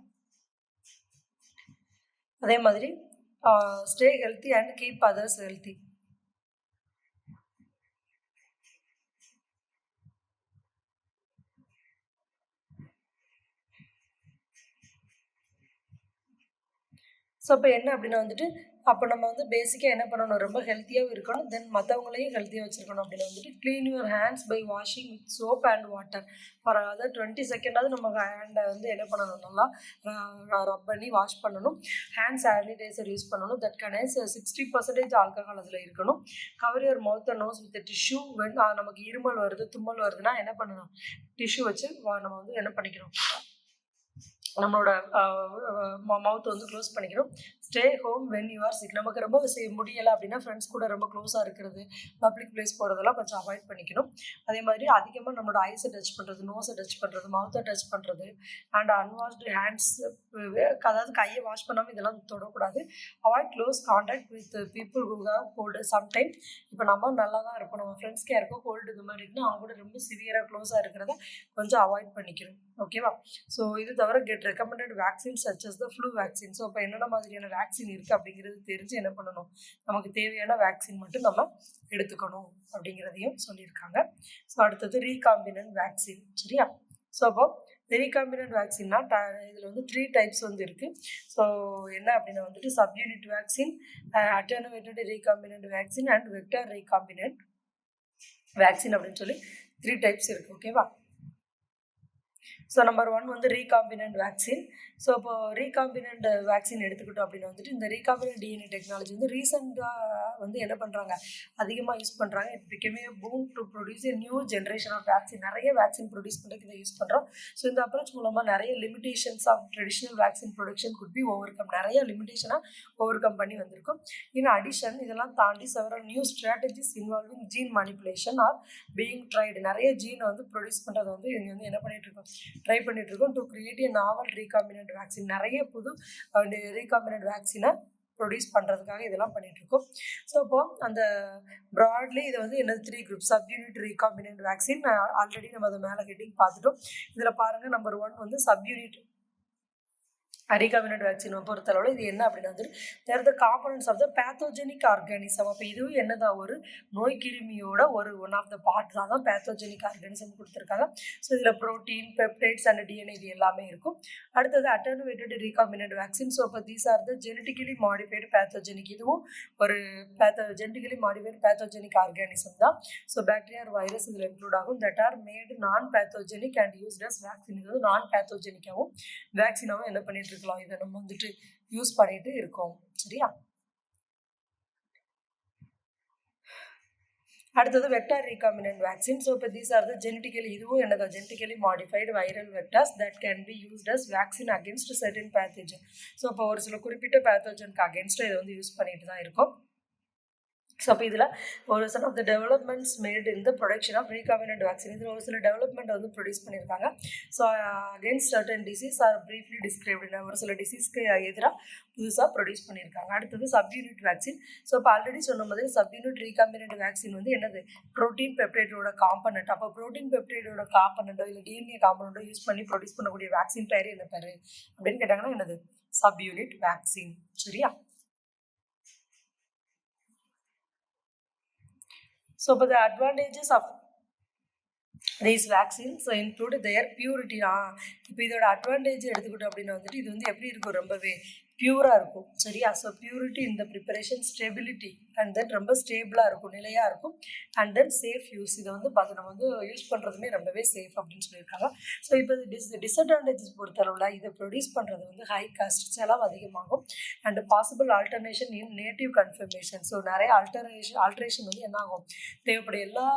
அதே மாதிரி stay healthy and keep others healthy. So இப்போ என்ன அப்படின்னா வந்துட்டு அப்போ நம்ம வந்து பேசிக்காக என்ன பண்ணணும், ரொம்ப ஹெல்த்தியாகவும் இருக்கணும், தென் மற்றவங்களையும் ஹெல்த்தியாக வச்சுருக்கணும். அப்படின்னு வந்துட்டு clean your hands by washing with soap and water for அதாவது 20 செகண்டாவது நம்ம ஹேண்டை வந்து என்ன பண்ணணும், நல்லா ரப் பண்ணி வாஷ் பண்ணணும். ஹேண்ட் சானிடைசர் யூஸ் பண்ணணும். தட் கனேஸ் 60% ஆல்கஹால் அதில் இருக்கணும். Cover your mouth and nose with tissue. When நமக்கு இருமல் வருது, தும்மல் வருதுன்னா என்ன பண்ணணும், டிஷ்யூ வச்சு நம்ம வந்து என்ன பண்ணிக்கணும், நம்மளோட மவுத் வந்து க்ளோஸ் பண்ணிக்கணும். Stay home when you are sick. நமக்கு ரொம்ப முடியலை அப்படின்னா ஃப்ரெண்ட்ஸ் கூட ரொம்ப க்ளோஸாக இருக்கிறது, பப்ளிக் பிளேஸ் போகிறதெல்லாம் கொஞ்சம் அவாய்ட் பண்ணிக்கணும். அதே மாதிரி அதிகமாக நம்மளோட ஐஸை டச் பண்ணுறது, நோஸை டச் பண்ணுறது, மவுத்தை டச் பண்ணுறது அண்ட் அன்வாஷ்டு ஹேண்ட்ஸ், அதாவது கையை வாஷ் பண்ணாமல் இதெல்லாம் தொடக்கூடாது. Avoid close contact with people who have cold. Sometime இப்போ நம்ம நல்லா தான் இருப்போம், நம்ம ஃப்ரெண்ட்ஸ்க்கே இருக்கோம், கோல்டு இது மாதிரி இருக்குன்னா அவங்க கூட ரொம்ப சிவியராக க்ளோஸாக இருக்கிறத கொஞ்சம் அவாய்ட் பண்ணிக்கணும். ஓகேவா? ஸோ இது தவிர get recommended vaccine such as the flu vaccine. So இப்போ என்னென்ன மாதிரியான வேக்சின் இருக்குது அப்படிங்கிறது தெரிஞ்சு என்ன பண்ணணும், நமக்கு தேவையான வேக்சின் மட்டும் நம்ம எடுத்துக்கணும் அப்படிங்கிறதையும் சொல்லியிருக்காங்க. ஸோ அடுத்தது ரீகாம்பினன்ட் வேக்சின். சரியா? ஸோ அப்போ ரீகாம்பினன்ட் வேக்சின்னா இதில் வந்து 3 டைப்ஸ் வந்து இருக்குது. ஸோ என்ன அப்படின்னா வந்துட்டு subunit vaccine, attenuated recombinant vaccine and vector recombinant vaccine அப்படின்னு சொல்லி 3 டைப்ஸ் இருக்குது. ஓகேவா? ஸோ நம்பர் 1 வந்து ரீகாம்பினன்ட் வேக்சின். ஸோ இப்போ ரீகாம்பினன்ட் வேக்சின் எடுத்துக்கிட்டோம் அப்படின்னா வந்துட்டு இந்த ரீகாம்பினன்ட் டிஎன்ஏ டெக்னாலஜி வந்து ரீசெண்டாக வந்து என்ன பண்ணுறாங்க, அதிகமாக யூஸ் பண்ணுறாங்க. It became a boom to produce a new generation of vaccine. நிறைய வேக்சின் ப்ரொடியூஸ் பண்ணுறதுக்கு இதை யூஸ் பண்ணுறோம். ஸோ இந்த அப்ரோச் மூலமாக நிறைய limitations of traditional vaccine production could be overcome, நிறைய லிமிடேஷனாக ஓவர் கம் பண்ணி வந்திருக்கும். இன் அடிஷன் இதெல்லாம் தாண்டி several new strategies involving gene manipulation are being tried. நிறைய ஜீனை வந்து ப்ரொடியூஸ் பண்ணுறது வந்து இங்கே வந்து என்ன பண்ணிட்டு இருக்கோம், ட்ரை பண்ணிட்டு இருக்கோம். To create A novel recombinant vaccine, நிறைய புது ரீகாம்பினன்ட் வேக்சினை ப்ரொடியூஸ் பண்ணுறதுக்காக இதெல்லாம் பண்ணிட்டு இருக்கோம். ஸோ இப்போ அந்த ப்ராட்லி இதை வந்து என்ன 3 group subunit recombinant vaccine. Already நம்ம அதை மேலே ஹெட்டிங் பார்த்துட்டோம். இதில் பாருங்கள், நம்பர் 1 வந்து சப்யூனிட் ரீகாம்பினன்ட் வேக்சின் பொறுத்தளவில் இது என்ன அப்படின்னா வந்து they're the components of the pathogenic organism. அப்போ இதுவும் என்னதான், ஒரு நோய் கிருமியோட ஒன் ஆஃப் த பார்ட்ஸ் தான் பேத்தோஜெனிக் ஆர்கானிசம் கொடுத்துருக்காங்க. ஸோ இதில் ப்ரோட்டீன், பெப்டைட்ஸ் அண்ட் டிஎன்ஏ இது எல்லாமே இருக்கும். அடுத்தது அட்டெனுவேட்டட் ரீகாம்பினன்ட் வேக்சின். ஸோ இப்போ these are the genetically modified pathogenic. இதுவும் ஒரு ஜெனட்டிக்கலி மாடிஃபைடு பேத்தோஜெனிக் ஆர்கானிசம் தான். ஸோ பாக்டீரியா வைரஸ் இதில் இன்க்ளூட் ஆகும். That are made non pathogenic and used as vaccine. இது வந்து நான் பேத்தோஜெனிக்காகவும் வேக்சினாகவும் என்ன பண்ணிட்டு இருக்கலாம், இதை நம்ம வந்துட்டு யூஸ் பண்ணிட்டு இருக்கோம். சரியா? அடுத்தது வெக்டார் ரீகாம்பினன்ட் வேக்சின். ஸோ இப்போ தீஸ் ஆர் த ஜெனட்டிக்கலி, இதுவும் என்னதான் genetically modified viral vectors that can be used as vaccine against certain pathogen. So இப்போ ஒரு சில குறிப்பிட்ட பேத்தோஜனுக்கு அகேன்ஸ்டாக இதை வந்து யூஸ் பண்ணிட்டு தான் இருக்கும். ஸோ அப்போ இதில் ஒரு some of the developments made in the production of recombinant vaccine. இதில் ஒரு சில டெவலப்மெண்ட் வந்து ப்ரொடியூஸ் பண்ணியிருக்காங்க. So against certain disease are briefly described, ஒரு சில டிசீஸ்க்கு எதிராக புதுசாக ப்ரொடியூஸ் பண்ணியிருக்காங்க. அடுத்தது சப்யூனிட் வேக்சின். ஸோ இப்போ ஆல்ரெடி சொன்ன மாதிரி சப்யூனிட் ரீகாம்பினன்ட் வேக்சின் வந்து என்னது, ப்ரோட்டீன் பெப்டைடோட காம்பனண்ட். அப்போ ப்ரோட்டீன் பெப்டைடோட காம்பனண்ட்டோ இல்லை டிஎன்ஏ காம்பனண்ட்டோ யூஸ் பண்ணி ப்ரொடியூஸ் பண்ணக்கூடிய வேக்சின் பேர் என்ன பேர் அப்படின்னு கேட்டாங்கன்னா என்னது, சப்யூனிட் வேக்சின். சரியா? So, but the advantages of these vaccines include their purity. இப்போ இதோட அட்வான்டேஜ் எடுத்துக்கிட்டோம் அப்படின்னா வந்துட்டு இது வந்து எப்படி இருக்கும், ரொம்பவே பியூராக இருக்கும். சரியா? ஸோ பியூரிட்டி இந்த ப்ரிப்பரேஷன், ஸ்டெபிலிட்டி அண்ட் தென் ரொம்ப ஸ்டேபிளாக இருக்கும், நிலையாக இருக்கும். அண்ட் தென் சேஃப் யூஸ், இதை வந்து நம்ம வந்து யூஸ் பண்ணுறதுமே ரொம்பவே சேஃப் அப்படின்னு சொல்லியிருக்காங்க. ஸோ இப்போ டிஸ்அட்வான்டேஜஸ் பொறுத்தளவில் இதை ப்ரொடியூஸ் பண்ணுறது வந்து ஹை காஸ்ட், செலவு அதிகமாகும். And possible alternation in native confirmation. So நிறைய ஆல்ட்ரேஷன் வந்து என்ன ஆகும், தேவைப்படும் எல்லா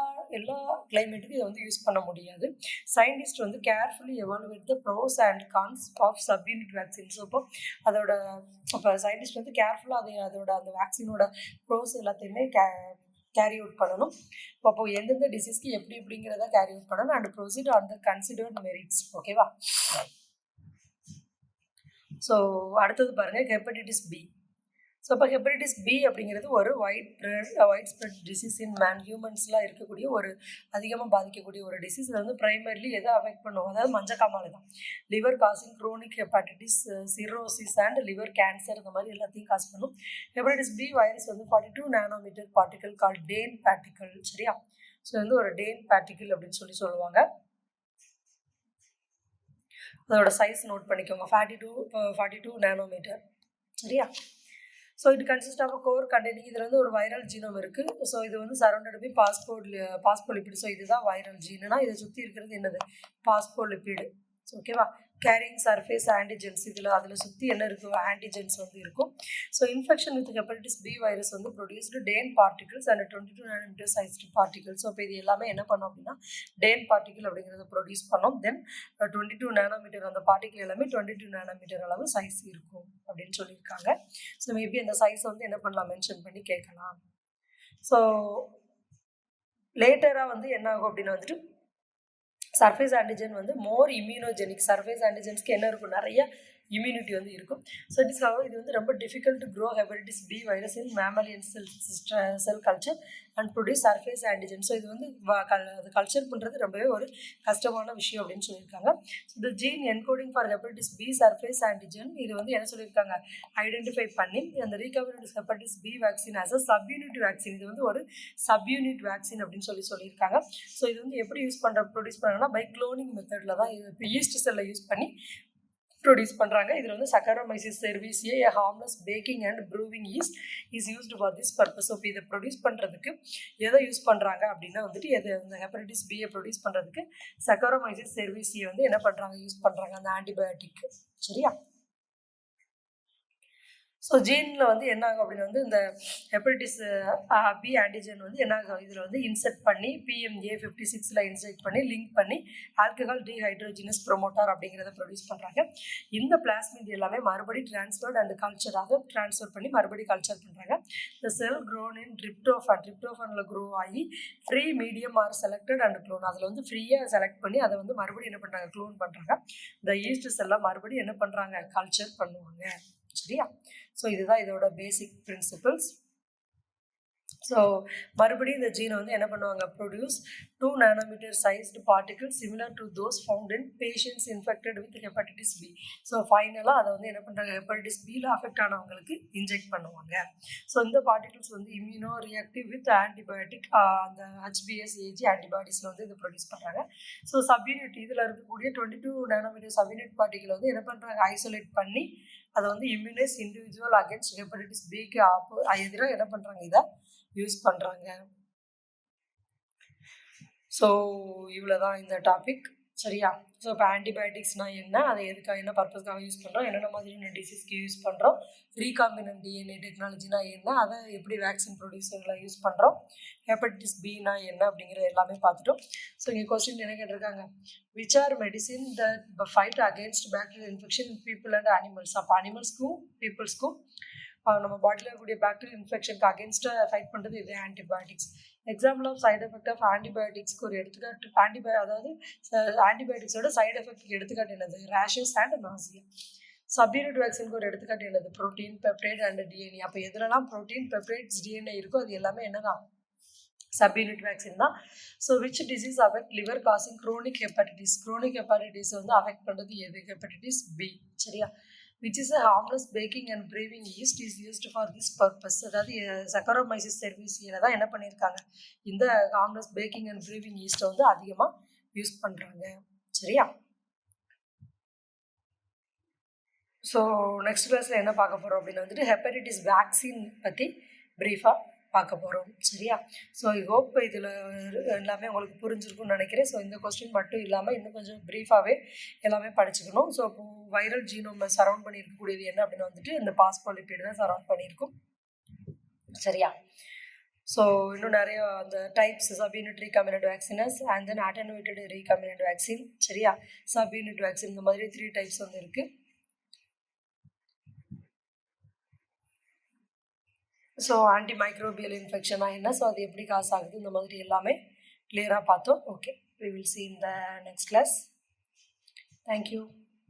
கிளைமேட்டுக்கும் இதை வந்து யூஸ் பண்ண முடியாது. சயின்டிஸ்ட் வந்து carefully evaluate the pros and cons of subunit vaccine. So இப்போ சயின்டிஸ்ட் வந்து கேர்ஃபுல்லாக அதோட அந்த வேக்சினோட ப்ரோஸ் எல்லாத்தையுமே கேரி அவுட் பண்ணணும். அப்போ எந்தெந்த டிசீஸ்க்கு எப்படிங்கிறத கேரி அவுட் பண்ணணும் and proceed on the considered merits. ஓகேவா? ஸோ அடுத்தது பாருங்கள், ஹெப்படைட்டிஸ் பி. ஸோ இப்போ ஹெப்படைட்டிஸ் பி அப்படிங்கிறது ஒரு வைட் ஸ்ப்ரெட் டிசீஸ் இன் ஹியூமன்ஸ்லாம் இருக்கக்கூடிய ஒரு அதிகமாக பாதிக்கக்கூடிய ஒரு டிசீஸ். இது வந்து ப்ரைமர்லி எதை அஃபெக்ட் பண்ணுவோம், அதாவது மஞ்சக்காமாலை தான். Liver causing crony hepatitis, cirrhosis and liver cancer, இந்த மாதிரி எல்லாத்தையும் காஸ் பண்ணும். ஹெப்படைட்டிஸ் பி வைரஸ் வந்து 42 நானோமீட்டர் பார்ட்டிகல் கால் டேன் பார்ட்டிகல். சரியா? ஸோ வந்து ஒரு டேன் பார்ட்டிகல் அப்படின்னு சொல்லுவாங்க. அதோட சைஸ் நோட் பண்ணிக்கோங்க, 42 நானோமீட்டர். சரியா? ஸோ இது கன்சிஸ்ட் ஆஃப் கோர் கண்டெய்னிங், இதில் வந்து ஒரு வைரல் ஜீனோம் இருக்குது. ஸோ இது வந்து சரௌண்டட் பை பாஸ்போலிபிட். ஸோ இதுதான் வைரல் ஜீனுனா இதை சுற்றி இருக்கிறது என்னது, பாஸ்போலிபிடு. ஓகேவா? கேரிங் சர்ஃபேஸ் ஆன்டிஜென்ஸ், அதில் சுற்றி என்ன இருக்கும், ஆன்டிஜென்ஸ் வந்து இருக்கும். So infection with hepatitis B virus வந்து produced Dane particles and 22 nanometre sized particles. So இப்போ இது எல்லாமே என்ன பண்ணோம் அப்படின்னா டேன் பார்ட்டிகல் அப்படிங்கிறத ப்ரொடியூஸ் பண்ணோம். தென் 22 நானோமீட்டர், அந்த பார்ட்டிகல் எல்லாமே 22 நானோமீட்டர் அளவு சைஸ் இருக்கும் அப்படின்னு சொல்லியிருக்காங்க. ஸோ மேபி அந்த சைஸ் வந்து என்ன பண்ணலாம், மென்ஷன் பண்ணி கேட்கலாம். ஸோ லேட்டராக வந்து என்ன ஆகும் அப்படின்னா வந்துட்டு சர்ஃபேஸ் ஆன்டிஜன் வந்து மோர் இம்யூனோஜெனிக். சர்ஃபேஸ் ஆன்டிஜன்ஸ்க்கு என்ன இருக்கும், நிறைய இம்யூனிட்டி வந்து இருக்கும். ஸோ இது வந்து ரொம்ப difficult to grow hepatitis B virus in mammalian cell culture and produce surface antigen. So இது வந்து அது கல்ச்சர் பண்ணுறது ரொம்பவே ஒரு கஷ்டமான விஷயம் அப்படின்னு சொல்லியிருக்காங்க. ஸோ இந்த gene encoding for hepatitis B surface antigen இது வந்து என்ன சொல்லியிருக்காங்க, ஐடென்டிஃபை பண்ணி அந்த recovered hepatitis B vaccine as a subunit vaccine. இது வந்து ஒரு சப்யூனிட் வேக்சின் அப்படின்னு சொல்லியிருக்காங்க. ஸோ இது வந்து எப்படி ப்ரொடியூஸ் பண்ணுறாங்கன்னா பை குளோனிங் மெத்தடில் தான். இப்போ ஈஸ்ட் செல்லை யூஸ் பண்ணி ப்ரொடியூஸ் பண்ணுறாங்க. இதில் வந்து சக்கரோமைசிஸ் செர்வீசியா a harmless baking and brewing yeast is used for this purpose. So இப்போ இதை ப்ரொடியூஸ் பண்ணுறதுக்கு எதை யூஸ் பண்ணுறாங்க அப்படின்னா வந்துட்டு இந்த ஹெப்படைட்டிஸ் பியை ப்ரொடியூஸ் பண்ணுறதுக்கு சக்கரோமைசிஸ் செர்வீசியை வந்து என்ன பண்ணுறாங்க, யூஸ் பண்ணுறாங்க, அந்த ஆன்டிபயோட்டிக். சரியா? ஸோ ஜீனில் வந்து என்ன ஆகும் அப்படின்னு வந்து இந்த ஹெப்படைட்டிஸ் பி ஆன்டிஜன் வந்து என்ன ஆகும், இதில் வந்து இன்செர்ட் பண்ணி PMA56 இன்செர்ட் பண்ணி லிங்க் பண்ணி ஆல்கஹால் டீஹைட்ரோஜினஸ் ப்ரொமோட்டார் அப்படிங்கிறத ப்ரொடியூஸ் பண்ணுறாங்க. இந்த பிளாஸ்மிட் எல்லாமே மறுபடியும் டிரான்ஸ்ஃபர்ட் அண்ட் கல்ச்சராக ட்ரான்ஸ்ஃபர் பண்ணி மறுபடியும் கல்ச்சர் பண்ணுறாங்க. இந்த செல் க்ரோன் இன் ட்ரிப்டோஃபனில் க்ரோ ஆகி free medium are selected and clone. அதில் வந்து ஃப்ரீயாக செலக்ட் பண்ணி அதை வந்து மறுபடியும் என்ன பண்ணுறாங்க, க்ளோன் பண்ணுறாங்க. இந்த ஈஸ்ட் செல்லை மறுபடியும் என்ன பண்ணுறாங்க, கல்ச்சர் பண்ணுவாங்க. சரியா? ஸோ இதுதான் இதோட பேசிக் பிரின்சிபிள்ஸ். ஸோ மறுபடியும் இந்த ஜீனை வந்து என்ன பண்ணுவாங்க, produce 2 nanometre sized particle similar to those found in patients infected with hepatitis B. So ஃபைனலாக அதை வந்து என்ன பண்ணுறாங்க, ஹெப்படைட்டிஸ் பியில் அஃபெக்ட் ஆனவங்களுக்கு இன்ஜெக்ட் பண்ணுவாங்க. ஸோ இந்த பார்ட்டிகல்ஸ் வந்து இம்யூனோ ரியாக்டிவ் வித் ஆன்டிபயோட்டிக், அந்த HBsAg ஆன்டிபாடிஸில் வந்து இது ப்ரொடியூஸ் பண்ணுறாங்க. ஸோ சப்யூனிட் இதில் இருக்கக்கூடிய 22 நானோமீட்டர் சப்யூனிட் பார்ட்டிகல் வந்து என்ன பண்ணுறாங்க, ஐசோலேட் பண்ணி அதை வந்து இம்யூனைஸ் இண்டிவிஜுவல் அகேன்ஸ்ட் ஹெப்படைட்டிஸ் பிக்கு எதிராக என்ன பண்ணுறாங்க, இதை யூஸ் பண்ணுறாங்க. ஸோ இவ்வளோதான் இந்த டாபிக். சரியா? ஸோ இப்போ ஆன்டிபயோட்டிக்ஸ்னால் என்ன, அதை எதுக்காக என்ன பர்பஸ்க்காக யூஸ் பண்ணுறோம், என்னென்ன மாதிரியான டிசீஸ்க்கு யூஸ் பண்ணுறோம், ரீகாம்பினன்ட் DNA டெக்னாலஜினா என்ன, அதை எப்படி வேக்சின் ப்ரொடியூசரில் யூஸ் பண்ணுறோம், ஹெப்படைட்டிஸ் பினா என்ன அப்படிங்கிறது எல்லாமே பார்த்துட்டோம். ஸோ இங்கே கொஸ்டின் என்ன கேட்டிருக்காங்க, which are medicine that fight against bacterial infection in people and animals. அப்போ அனிமல்ஸ்க்கும் பீப்புள்ஸ்க்கும் நம்ம பாடியில் இருக்கக்கூடிய பாக்டீரியல் இன்ஃபெக்ஷனுக்கு அகேன்ஸ்டாக ஃபைட் பண்ணுறது இது antibiotics. Example of side effect of ஆன்டிபயோட்டிக்ஸ்க்கு ஒரு எடுத்துக்காட்டு அதாவது ஆன்டிபயோட்டிக்ஸோட சைடு எஃபெக்ட்டுக்கு எடுத்துக்காட்டு என்னது, ரேஷஸ் அண்ட் நாசியா. சப்யூனிட் வேக்சினுக்கு ஒரு எடுத்துக்காட்டு என்னது, ப்ரோட்டீன், பெப்டைட் அண்ட் DNA. அப்போ எதுலலாம் ப்ரோட்டீன், பெப்டைட்ஸ், DNA இருக்கோ அது எல்லாமே என்னதான், சப்யூனிட் வேக்சின் தான். So which disease affect liver causing crony hepatitis. Crony hepatitis வந்து அஃபெக்ட் பண்ணுறது எது, ஹெப்படைட்டிஸ் பி. சரியா? which is a harmless baking and brewing yeast is used for this purpose. அதாவது சக்கரோமைசிஸ் செர்வீசியில் தான் என்ன பண்ணியிருக்காங்க, இந்த harmless baking and brewing yeast வந்து அதிகமாக யூஸ் பண்ணுறாங்க. சரியா? ஸோ நெக்ஸ்ட் கிளாஸில் என்ன பார்க்க போகிறோம் அப்படின்னு வந்துட்டு ஹெப்படைட்டிஸ் வேக்சின் பற்றி ப்ரீஃபாக பார்க்க போகிறோம். சரியா? ஸோ ஐ ஹோப் இதில் எல்லாமே உங்களுக்கு புரிஞ்சிருக்கும்னு நினைக்கிறேன். ஸோ இந்த கொஸ்டின் மட்டும் இல்லாமல் இன்னும் கொஞ்சம் ப்ரீஃபாகவே எல்லாமே படிச்சுக்கணும். ஸோ இப்போது வைரல் ஜீனோம் சரௌண்ட் பண்ணியிருக்கக்கூடியது என்ன அப்படின்னு வந்துட்டு இந்த பாஸ்போலிபிட் தான் சரௌண்ட் பண்ணியிருக்கும். சரியா? ஸோ இன்னும் நிறைய அந்த types subunit recombinant vaccines and then attenuated recombinant vaccine. சரியா? சப்யூனிட் வேக்சின் இந்த மாதிரி 3 டைப்ஸ் வந்து இருக்குது. ஸோ ஆன்டிமைக்ரோபியல் இன்ஃபெக்ஷனா என்ன, ஸோ அது எப்படி காசு ஆகுது, இந்த மாதிரி எல்லாமே கிளியராக பார்த்தோம். Okay, we will see in the next class. Thank you.